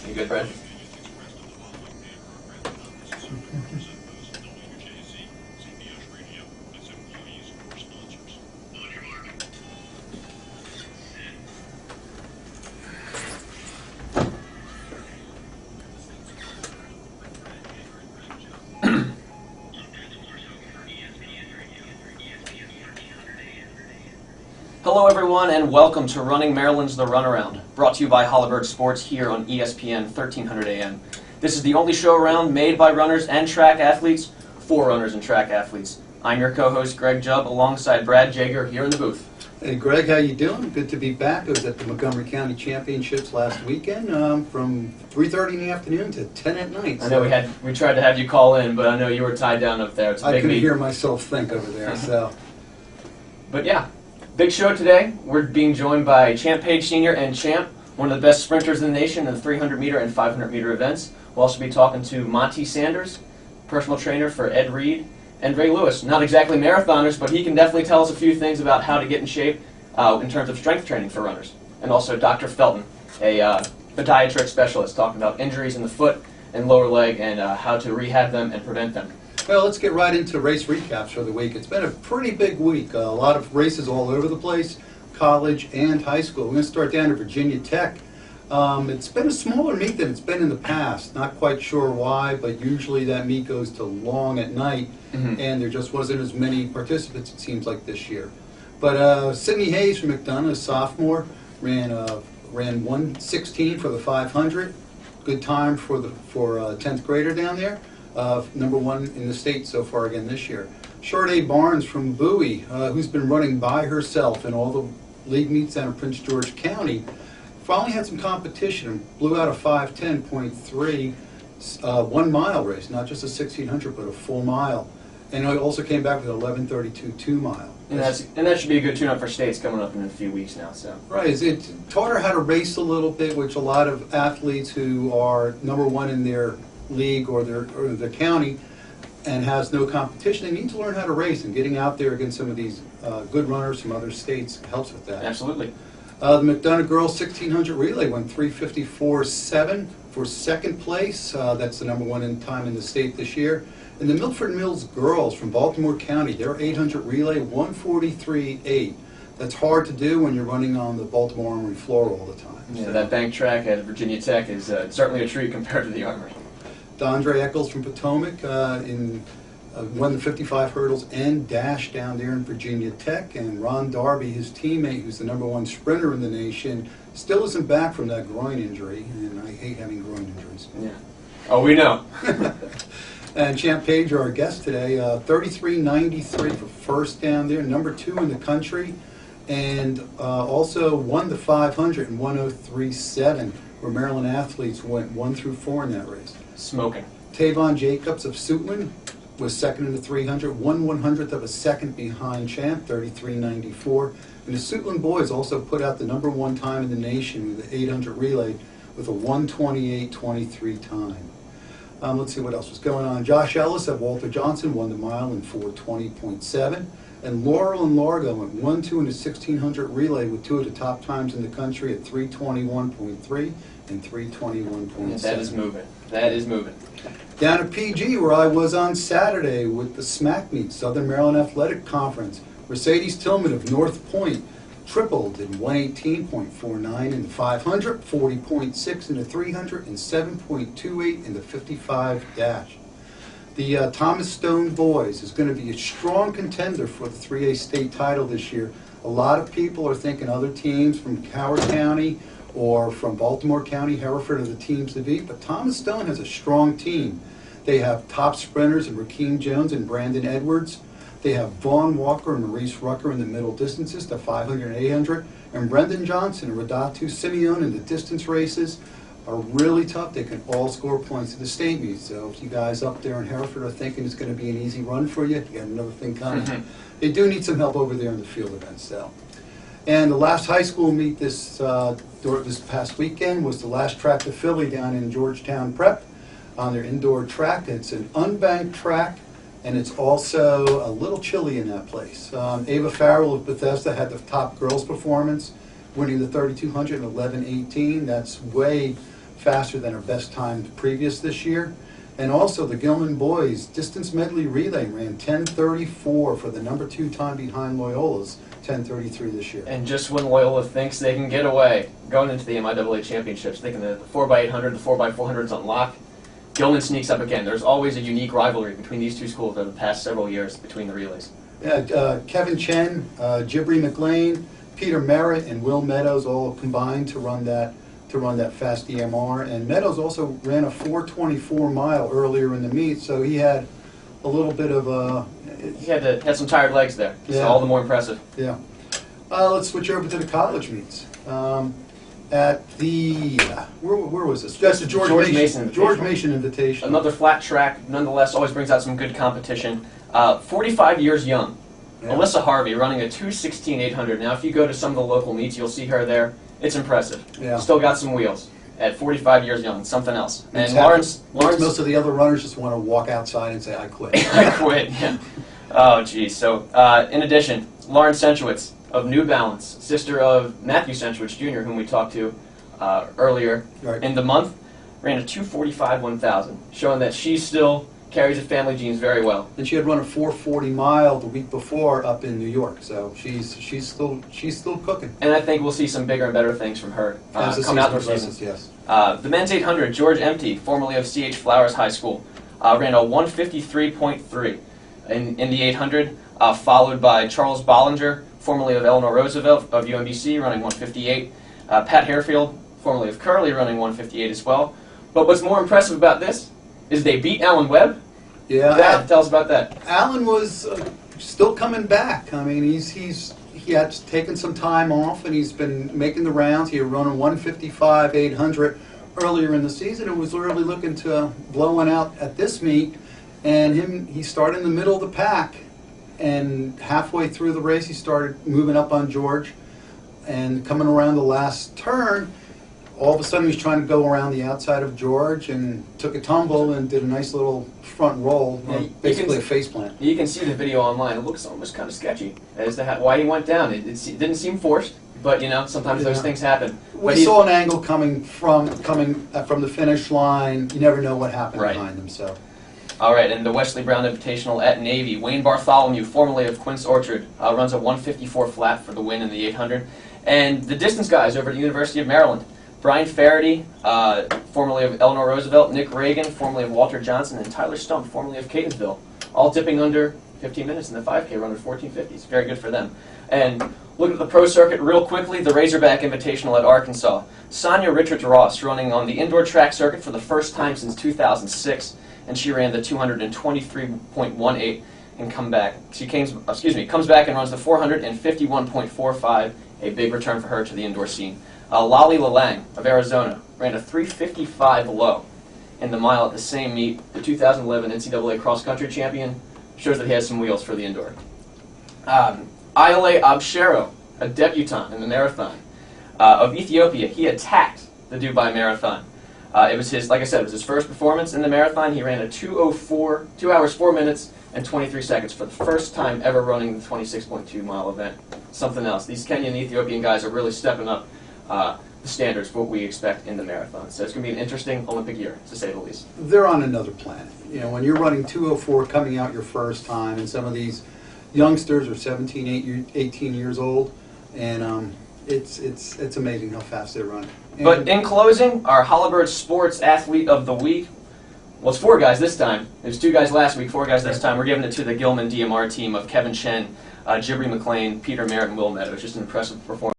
You good, Brad? Hello everyone and welcome to Running Maryland's The Runaround, brought to you by Holabird Sports here on ESPN 1300 AM. This is the only show around made by runners and track athletes for runners and track athletes. I'm your co-host Greg Jubb alongside Brad Jager here in the booth. Hey Greg, how you doing? Good to be back. I was at the Montgomery County Championships last weekend from 3:30 in the afternoon to 10 at night. I know we tried to have you call in, but I know you were tied down up there. It's a I big couldn't meet. hear myself think over there. But yeah, big show today. We're being joined by Champ Page Sr. and Champ, one of the best sprinters in the nation in the 300-meter and 500-meter events. We'll also be talking to Monty Sanders, personal trainer for Ed Reed, and Ray Lewis. Not exactly marathoners, but he can definitely tell us a few things about how to get in shape in terms of strength training for runners. And also Dr. Felton, a podiatric specialist, talking about injuries in the foot and lower leg and how to rehab them and prevent them. Well, let's get right into race recaps for the week. It's been a pretty big week. A lot of races all over the place, college and high school. We're going to start down at Virginia Tech. It's been a smaller meet than it's been in the past. Not quite sure why, but usually that meet goes to long at night, and there just wasn't as many participants, it seems like, this year. But Sydney Hayes from McDonough, a sophomore, ran 1:16 for the 500. Good time for 10th grader down there. Number one in the state so far again this year. Sharday Barnes from Bowie, who's been running by herself in all the league meets down in Prince George County, finally had some competition and blew out a 5:10.3 1 mile race, not just a 1600 but a full mile. And it also came back with an 11:32 2 mile. And that should be a good tune-up for states coming up in a few weeks now. So right, it taught her how to race a little bit, which a lot of athletes who are number one in their league or the county and has no competition, they need to learn how to race, and getting out there against some of these good runners from other states helps with that. Absolutely. The McDonough girls 1600 relay went 3:54.7 for second place. That's the number one in time in the state this year. And the Milford Mills girls from Baltimore County, their 800 relay 1:43.8. That's hard to do when you're running on the Baltimore Armory floor all the time. Yeah, that bank track at Virginia Tech is certainly a treat compared to the Armory. Dondre Eccles from Potomac won the 55 hurdles and dash down there in Virginia Tech. And Ron Darby, his teammate, who's the number one sprinter in the nation, still isn't back from that groin injury. And I hate having groin injuries. Yeah. Oh, we know. And Champ Page, our guest today, 33.93 for first down there, number two in the country, and also won the 500 in 1:03.7, where Maryland athletes went 1 through 4 in that race. Smoking. Tavon Jacobs of Suitland was second in the 300, 1/100th of a second behind Champ, 33.94. And the Suitland boys also put out the number one time in the nation with the 800 relay with a 1:28.23 time. Let's see what else was going on. Josh Ellis of Walter Johnson won the mile in 4:20.7. And Laurel and Largo went 1-2 in the 1600 relay with two of the top times in the country at 3:21.3 and 3:21.7. That is moving. That is moving. Down at PG, where I was on Saturday with the SMAC meet, Southern Maryland Athletic Conference, Mercedes Tillman of North Point tripled in 1:18.49 in the 500, 40.6 in the 300, and 7.28 in the 55 dash. The Thomas Stone boys is going to be a strong contender for the 3A state title this year. A lot of people are thinking other teams from Howard County or from Baltimore County, Hereford are the teams to beat, but Thomas Stone has a strong team. They have top sprinters in Rakeem Jones and Brandon Edwards. They have Vaughn Walker and Maurice Rucker in the middle distances, the 500 and 800, and Brendan Johnson and Radatu Simeon in the distance races are really tough. They can all score points at the state meet. So if you guys up there in Hereford are thinking it's going to be an easy run for you, you got another thing coming. They do need some help over there in the field events, though. And the last high school meet this past weekend was the last track to Philly down in Georgetown Prep on their indoor track. It's an unbanked track, and it's also a little chilly in that place. Ava Farrell of Bethesda had the top girls performance, winning the 3200 in 11:18. That's way faster than her best time previous this year. And also the Gilman boys distance medley relay ran 10:34 for the number 2 time behind Loyola's 10:33 this year. And just when Loyola thinks they can get away, going into the MIAA championships, thinking that the 4x800, the 4x400 is on lock, Gilman sneaks up again. There's always a unique rivalry between these two schools over the past several years between the relays. Yeah, Kevin Chen, Jibri McLean, Peter Merritt, and Will Meadows all combined to run that fast EMR. And Meadows also ran a 4:24 mile earlier in the meet, so he had a little bit of a. He had some tired legs there, so all the more impressive. Yeah. Let's switch over to the college meets. At the where was this? That's the George Mason Invitational. Another flat track, nonetheless, always brings out some good competition. 45 years young, yeah. Alyssa Harvey running a 2:16.800. Now, if you go to some of the local meets, you'll see her there. It's impressive. Yeah. Still got some wheels at 45 years young. Something else. And Lawrence, most of the other runners just want to walk outside and say, "I quit." I quit. Yeah. Oh, geez. So, in addition, Lauren Senchowitz of New Balance, sister of Matthew Senchowitz Jr., whom we talked to earlier in the month, ran a 2:45.1000, showing that she still carries the family genes very well. And she had run a 4:40 mile the week before up in New York, so she's still cooking. And I think we'll see some bigger and better things from her come outdoor season. Yes. The men's 800, George Empty, formerly of C.H. Flowers High School, ran a 1:53.3 in the 800, followed by Charles Bollinger, formerly of Eleanor Roosevelt of UMBC, running 1:58. Pat Harefield, formerly of Curley, running 1:58 as well. But what's more impressive about this is they beat Alan Webb. Yeah. Dad, tell us about that. Alan was still coming back. I mean, he had taken some time off, and he's been making the rounds. He had run a 1:55.800 earlier in the season, and was really looking to blow one out at this meet. And he started in the middle of the pack, and halfway through the race, he started moving up on George, and coming around the last turn, all of a sudden he's trying to go around the outside of George and took a tumble and did a nice little front roll, basically a face plant. You can see the video online. It looks almost kind of sketchy as to why he went down. It didn't seem forced, but sometimes those things happen. We saw an angle coming from the finish line. You never know what happened behind them. So. All right, and the Wesley Brown Invitational at Navy. Wayne Bartholomew, formerly of Quince Orchard, runs a 1:54 flat for the win in the 800. And the distance guys over at the University of Maryland. Brian Faraday, formerly of Eleanor Roosevelt, Nick Reagan, formerly of Walter Johnson, and Tyler Stump, formerly of Catonsville, all dipping under 15 minutes in the 5K, run at 14:50s. Very good for them. And looking at the pro circuit real quickly, the Razorback Invitational at Arkansas. Sonia Richards-Ross running on the indoor track circuit for the first time since 2006, and she ran the 223.18 and comes back and runs the 451.45, a big return for her to the indoor scene. Lolly Lalang of Arizona ran a 3:55 low in the mile at the same meet. The 2011 NCAA cross-country champion shows that he has some wheels for the indoor. Ayale Abshero, a debutante in the marathon of Ethiopia, he attacked the Dubai Marathon. It was his first performance in the marathon. He ran a 2 hours 4 minutes and 23 seconds for the first time ever running the 26.2 mile event. Something else. These Kenyan and Ethiopian guys are really stepping up the standards for what we expect in the marathon. So it's going to be an interesting Olympic year, to say the least. They're on another planet. When you're running 2:04 coming out your first time, and some of these youngsters are 17, 18 years old, and it's amazing how fast they run. But in closing, our Halliburton Sports Athlete of the Week, well, it's 4 guys this time. There's 2 guys last week, 4 guys this time. We're giving it to the Gilman DMR team of Kevin Chen, Jibri McLean, Peter Merritt, and Will Meadows. Just an impressive performance.